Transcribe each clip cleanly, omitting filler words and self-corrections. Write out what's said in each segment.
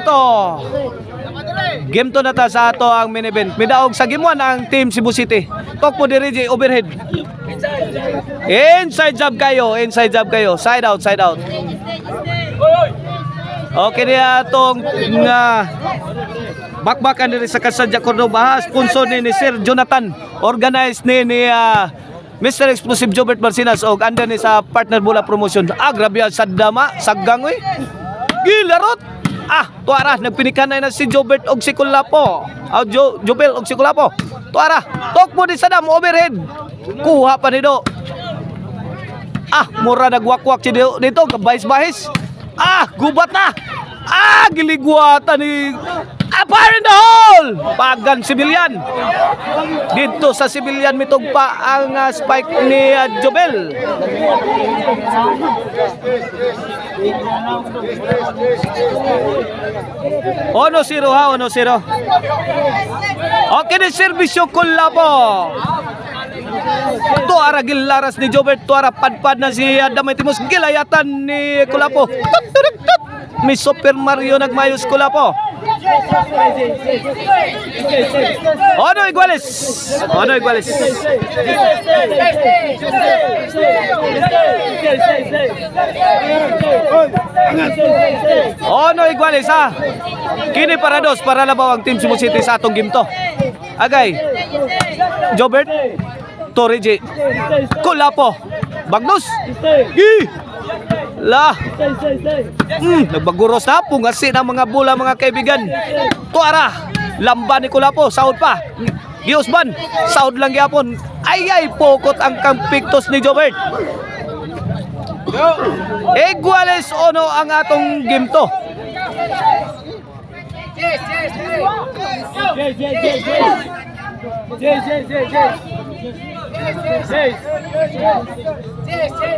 game to. Game to na ta sa ato ang main event. Midaog sa game 1 ang Team Cebu City. Tok mo diri overhead. Inside job kayo, inside job kayo. Side out, side out. Okay niya itong bakbakan diri sa Kasadya Cordoba. Sponsor ni Sir Jonathan. Organized ni Mr. Explosive Jobert Marcinas o anda ni sa Partner Bola Promotion. Grabe sa dama, saggang oy. Gilarot. Tuara nagpinikanay na si Jobert og si Kulapo. Jobel og si Kulapo. Tuara, tok mo di sa dam overhead. Kuha pa ni do. Mura nagwakwak si dito, kabahis-bahis. Gubat na. Giligwata ni fire in the hole! Pagan Civilian. Dito sa Civilian mitugpa ang spike ni Jobel. Ono 0 ha, 1-0. Okay ni serbisyo Kulapo. Tuara gilaras ni Jobert. Tuara padpad na si Damay Timos. Gilayatan ni Kulapo. May Super Mario nagmayos Kulapo. Ono Iguales. Ono Iguales. Ono Iguales ha. Kini para dos para labaw ang Team Cebu City sa atong game to. Agay. Jobert. Toriji. Kulapo. Bagnos. Nagbaguros na pungasi ng mga bola mga kaibigan. Tuara. Lamba ni Kulapo. Saud pa. Giusban. Saud lang gyapon. Ay pokot ang kampiktos ni Jobert. Iguales ono ang atong game to.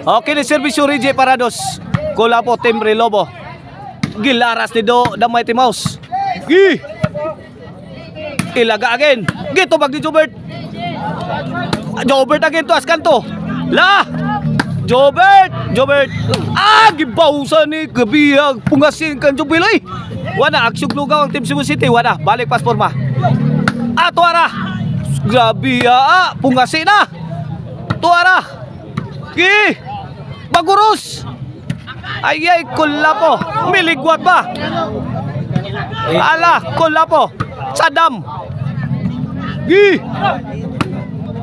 Okay ni serbisyo Rigi Parados. Kulapo Timbre Lobo. Gilaras ni Damay Timaus. Ilaga again. Gito bag ni Jobert. Jobert again to askanto. Jobert. Gibawsa ni kabihag pungasin kan Jubiloy. Wala aksyon lugaw ang Team Cebu City. Wala balik pas forma. Tuara. Grabe pungasin na. Tuara. Baguros. Ay Kulapo. Miligwat ba? Kulapo. Sadam.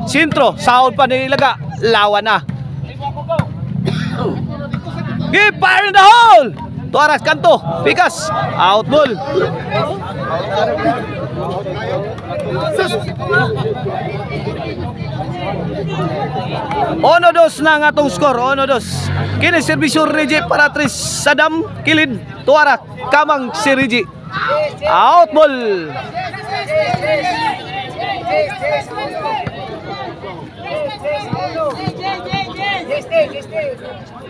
Sintro. Saud pa nilaga. Lawan na. Fire in the hole. Tuaras kanto. Pikas. Out ball. Ono dos na nga atong score. Ono dos. Kini serbisyo Rigi Paratris Sadam kilid. Tuara kamang si Rigi. Out ball.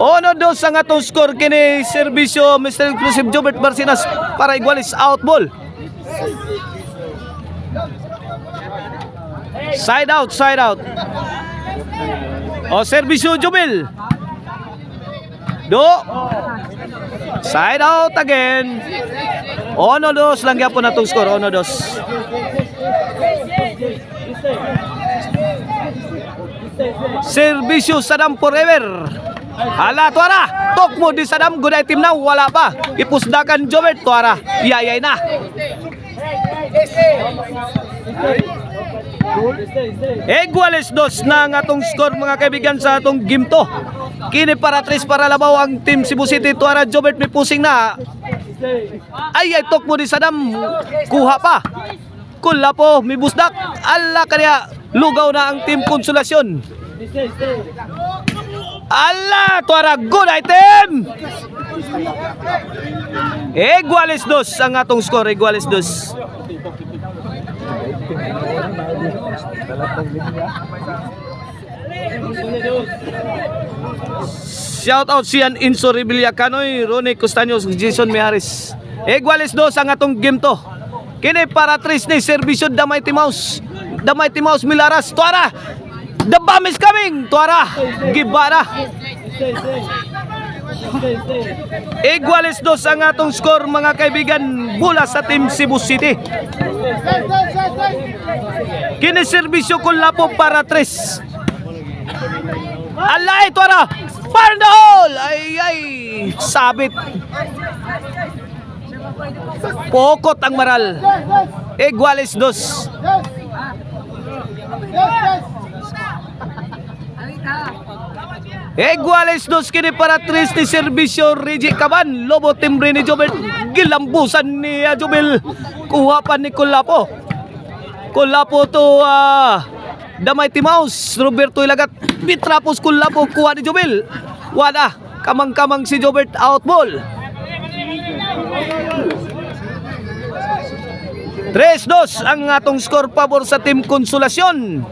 Ono dos ang atong score kini serbisyo Mr. Inclusive Jobert Marcinas para Iguales. Out ball. Side out, side out. Serbisyo Jobel. Side out again. Ono dos lang gyapon atong score. Ono dos. Serbisyo Sadam forever. Tuara. Tok mo di Sadam. Good item na. Wala pa. Ipusdakan Jobert. Tuara. Iyayay na. Iguales dos na ang atong score mga kaibigan sa atong game to. Kini Paratris para labaw ang Team Cebu City. Tuara Jobert may pusing na. Ay tok mo di Sadam. Kuha pa. Kulapo may busdak. Kaya lugaw na ang Team Konsolasyon. Tuara good item. Iguales dos ang atong score. Iguales dos. Shout out siyan Inso Rebilla Canoy, Ronnie Costaños, Jason Miharis. Iguales dos ang atong game to. Kini Paratris ni serbisyo Damay Timaus. Damay Timaus Milaras. Tuara. The bomb is coming. Tuara. Gibara. Iguales 2 ang atong score mga kaibigan mula sa Team Cebu City. Kiniserbisyo ko lapo para 3. Alay, tuwara! Fire in the hole! Ay, sabit. Pokot ang maral. Iguales 2. Iguales 2 kini para 3 ni Serbisyo Regi Caban. Lobo timbre ni Jobel. Gilambusan ni Jobel. Kuha pa ni Kulapo. Kulapo to Damay Timaus. Roberto Ilagat. Bitrapos Kulapo. Kuha ni Jobel. Wala. Kamang-kamang si Jobert. Out ball. 3-2 ang atong score pabor sa Team Konsolasyon.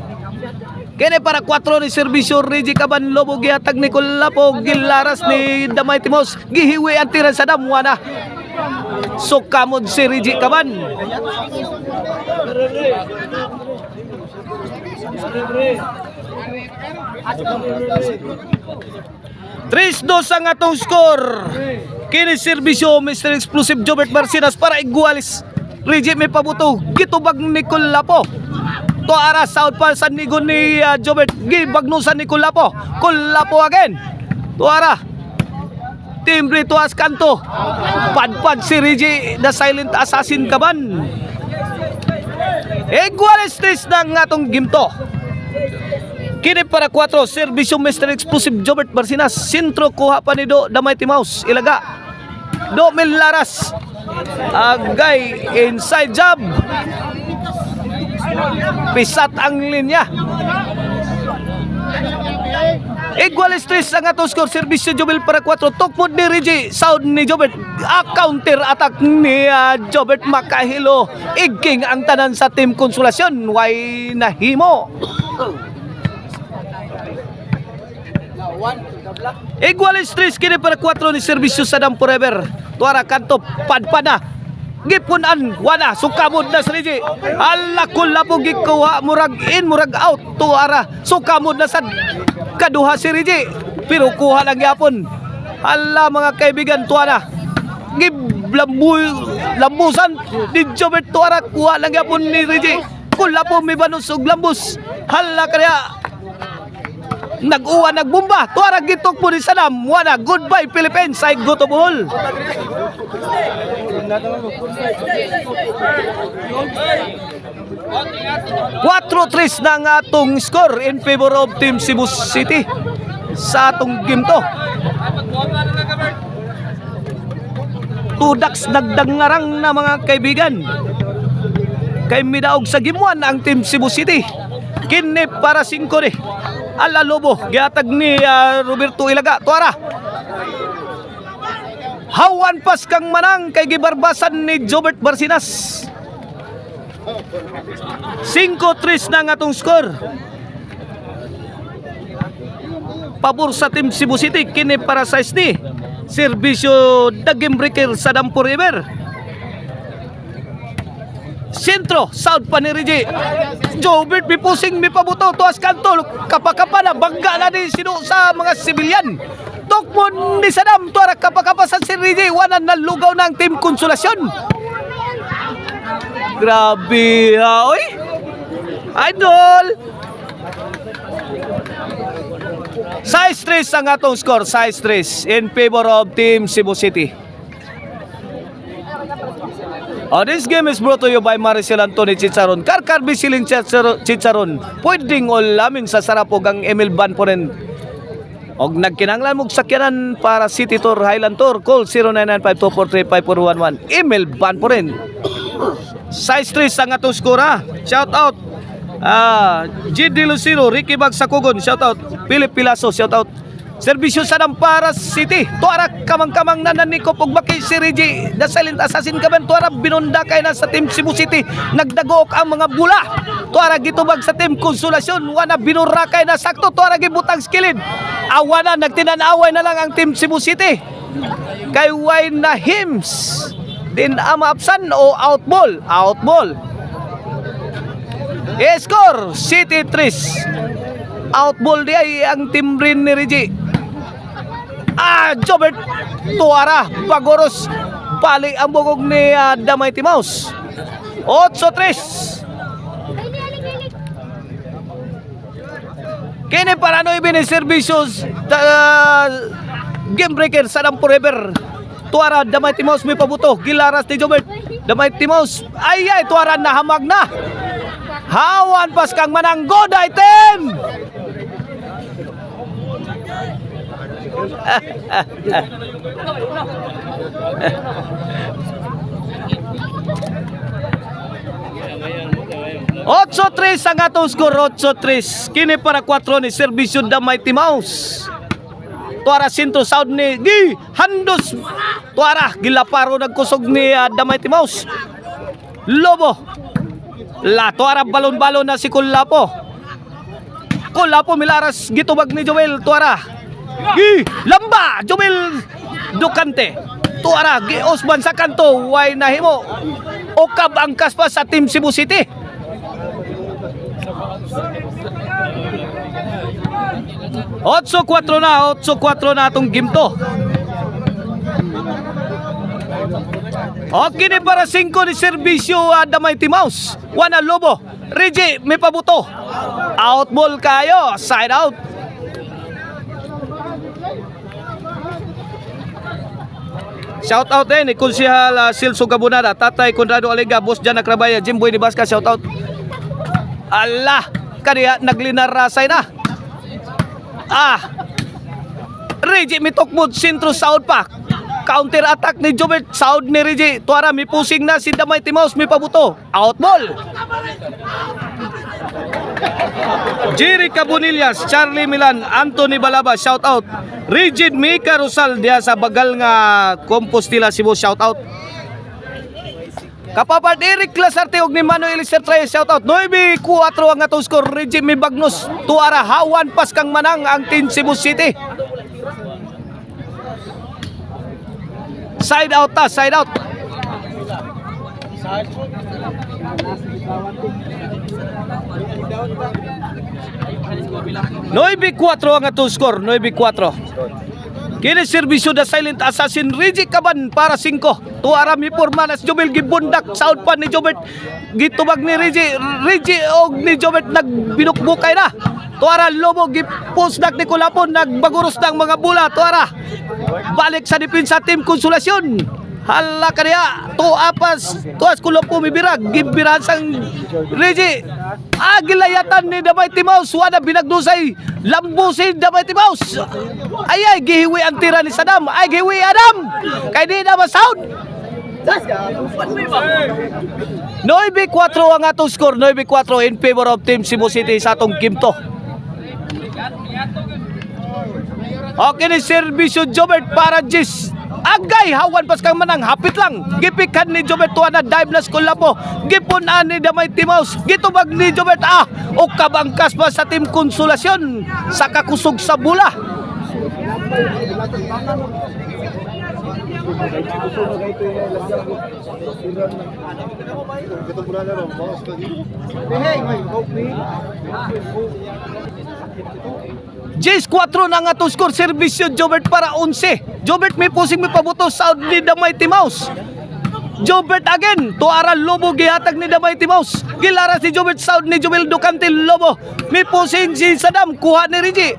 Kene para 4 ni Serbisyo Regi Caban. Lobo gihatag ni Kulapo. Gilaras ni Damay Timos. Gihiwi ang tira sa damwana. So kamod si Regi Caban. 3-2 ang atong score. Kini Serbisyo Mr. Explosive Jobert Marcinas para igualis. Regi may pabuto. Gitubag ni Kulapo. To ara south pa sa nigon ni Jobert. Gibagnusan ni Kulapo. Kulapo again. To ara. Timbre to as kanto. Padpad si Regi, the silent assassin Caban. Iguales 3 ng atong gimto. Kini para 4 Serbisyo Mr. Explosive Jobert Marcinas. Sintro kuha pa ni Do Damay Timaus. Ilaga. Do Milaras. Agay inside job. Pisat ang linya. Iguales 3 ang atong score. Serbisyo Jobel para 4. Tukmod ni Regi. Sound ni Jobert. Counter attack ni Jobert Makahilo. Igking ang tanan sa Team Konsolasyon. Way nahimo. Iguales 3 kini para 4 ni Serbisyo Sadam Forever. Tuara kanto padpada. Gipunan wala sukamod na sa Regi. Ala Kulapo gikuha murag in murag out. Tuara sukamod na sa kaduha si Regi. Pero kuha lang yapon. Ala mga kaibigan tuara. Lambusan ni Jobert tuara kuha lang yapon ni Regi. Kulapo may banus og lambus. Hala kaya nag-uwa, nagbumba. Tuarag gitok po ni Salam. Wala. Goodbye Philippines. Ay go to buhol. Quatro 3 na ang atong score in favor of Team Cebu City sa atong game to. Tudaks nagdangarang na mga kaibigan. Kay midaog sa gimuan ang Team Cebu City. Kini para 5 ni Ala Lobo, gihatag ni Roberto Ilaga. Tuara. Hawan pas kang manang kay gibarbasan ni Jobert Marcinas. 5-3 na ang atong score. Pabor sa Team Cebu City. Kini para sa ni Serbisyo the Game Breaker sa Dampo River. Sentro, south pa ni Regi. Jobert may pusing, may pabuto. Tuas kanto, kapakapa na. Bangga na din sino sa mga sibilyan. Tukmon ni Sadam. Tuara kapakapa sa si Regi. Wanan na lugaw ng Team Konsolasyon. Grabe ha, oy. Idol. Size 3 ang atong score. Size 3 in favor of Team Cebu City. This game is brought to you by Maricel Anthony Chicharon. Karkar Bisiling Chicharon. Pwedeng ulamin sa sarapog ang Emil Van po rin. Og nagkinanglan mong sakyanan para City Tour, Highland Tour. Call 0995243541. Emil Van po rin. Size 3 ang atong score ha. Shout out. G. De Lucero, Ricky Bagsakugon. Shout out. Philip Pilaso. Shout out. Serbisyo sa Dampara City. Tuara kamang-kamang na nanikop og baki si Regi. The silent assassin Caban. Tuara binunda kay na sa Team Cebu City. Nagdagook ang mga bula. Tuara gitubag sa Team Konsolasyon. Wana binurakay na sakto. Tuara gibutang skilid. Awana nagtinan-away na lang ang Team Cebu City. Kay Wayne na Hims. Din amaapsan o outball. Outball. Score City 3. Outball di ay ang team rin ni Regi. Jobert Tuara Bagoros. Balik ang bugog ni Damay Timaus. 8-3. Kini para no ibini servicios game breaker Sadam Forever. Tuara Damay Timaus may pabuto. Gilaras ni Jobert. Damay Timaus. Ay Tuara nahamag na. Hawan pas kang manang good item. Otso 3 ang atong score. 8-3. Kini para 4 ni Servisyo Damay Timaus. Tuara Sinto sound ni Gi Handos. Tuara gilaparo nagkusog ni Damay Timaus. Lobo. La Tuara balon-balon na si Kulapo. Kulapo milaras gitubag ni Joel Tuara. Gi lamba Joel Ducante. Tuara gi Osman sa kanto way nahimo. Okab ang kaspa sa Team Cebu City. Otso 4 na atong game to. Okay ni para 5 ni Servisyo Damay Timaus. Wana Lobo. Reggie may pabuto. Out ball kayo. Side out. Shout out din ni Konsehal Silso Gabunada, Tatay Conrado Alega, Boss Jan Akrabaya, Jimboy ni Basca, shout out. Allah, kaniya naglinarasay na. Reggie mitokmod sentro South pa. Counter attack ni Jobert, South ni Reggie. Tuara may pusing na si Damay Timaus, may pabuto. Out ball. Jerry Cabonillas, Charlie Milan, Anthony Balaba, shout out. Rigid Mika Rosal diya sa bagal nga Compostela Cebu, shout out. Kapapad Eric Lasarte og ni Manuel Sertrae, shout out. 9-4 ang atong score. Rigid mi Bagnos. Tuara hawan pas kang manang ang Team Cebu City. Side out ta, side out. Noy 4 ang atong score, 9-4. Kini Servisyo da Silent Assassin Reggie Caban para 5. Tuara mi Pormanas Jobel gibundak saud pa ni Jobert. Gitubag ni Reggie og ni Jobert nagbinukbukay na. Tuara Lobo gipusdak ni Kulapon, nagbaguros ng mga bula. Tuara balik sa depensa Team Konsolasyon. Hala kaniya, tuas Kulapo mibirag, gibirahan sang Reggie. Gilayatan ni Damay Timaus, wala binagdusay, lambusin Damay Timaus. Ay, gihiwi ang tira ni Sadam. Ay, gihiwi Adam. Kay di na masound. 9-4 ang atong score, 9-4 in favor of Team Cebu City sa atong game to. Okay ni Servisyo Jobert para Jis. Agay, hawan pas kang manang, hapit lang. Gipikan ni Jobert tuwa na dive na Kulapo. Gipunan ni Damay Timaus. Gitubag ni Jobert o kabangkas pa sa Team Konsolasyon sa kakusog sa bula. Jace 4 na nga to score. Servisyo Jobert para 11. Jobert may pusing, may pabuto. Sound ni Damay Timaus. Jobert again. Tuara Lobo gihatag ni Damay Timaus. Gilara si Jobert. Sound ni Joel Ducante. Lobo may pusing si Sadam. Kuha ni Reggie.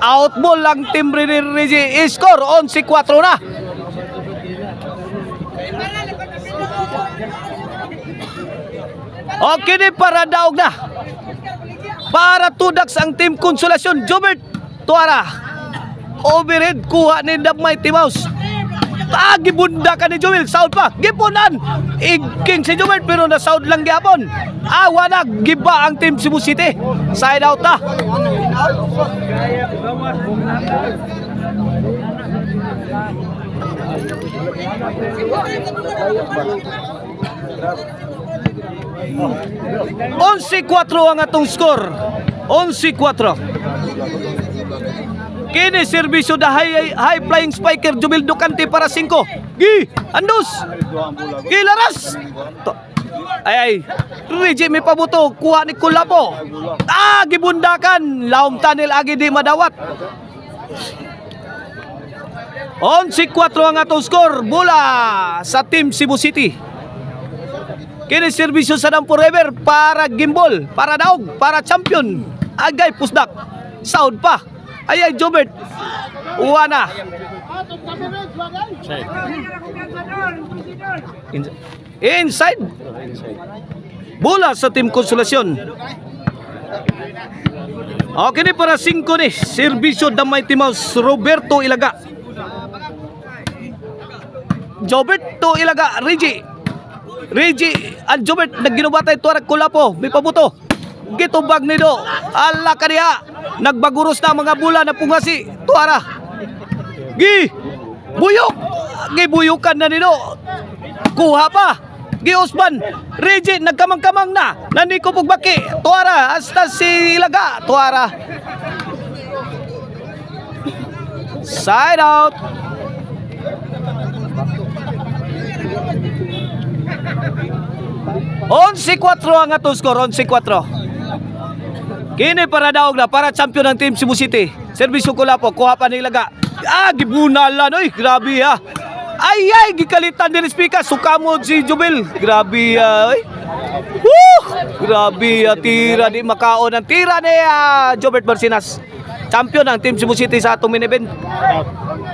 Out ball lang timbre ni Reggie. Score 11-4 na. Okay ni para daog na. Para tudaks ang Team Konsolasyon. Jobert Tuara overhead kuha ni Damay Timaus. Gibundakan ni Joel. Sound pa. Gipunan. Igking si Jobert pero na sound lang gyapon. Wala. Giba ang Team Cebu City. Side out na. Onse 4 ang atong score. 11-4. Kini Servisyo da high flying spiker Jubel Ducante para 5. Gi Andos. Gi Laras. Ay Reggie may pabuto. Kuha ni Kulapo. Gibundakan. Laom tunnel agi di madawat. 11-4 ang atong score. Bola sa Team Cebu City. Kini serbisyo sa Dam Forever para gimbal, para daog, para champion. Agay pusdak. Sound pa. Ayay Jobert. Uwana. Inside. Bola sa Team Konsolasyon. Okay ni para 5 ni. Serbisyo Damay Timaus Roberto Ilaga. Jobert to Ilaga. Reggie ang Jobert nagginubatay tuarag Kulapo. May pabuto. Gitubag ni do. Ala kaniya. Nagbaguros na mga bola na pungasi. Tuara. Buyok. Buyukan na ni do. Kuha pa. Osman. Reggie nagkamang-kamang na. Naniko Pugbaki. Tuara. Hasta si Ilaga. Tuara. Side out. Onse 4 ang atong score. 11-4. Kini para daog na. Para champion ng Team Cebu City. Serbisyo Kulapo. Kuha pa ni Ilaga. Gibunalan. Oy, grabe ha. Ay, gikalitan din speaker. Sukamod si Jubel. Grabe ay. Woo! Grabe tira di makaon ang tira ni Jobert Barcinas. Champion ng Team Cebu City sa atong main event.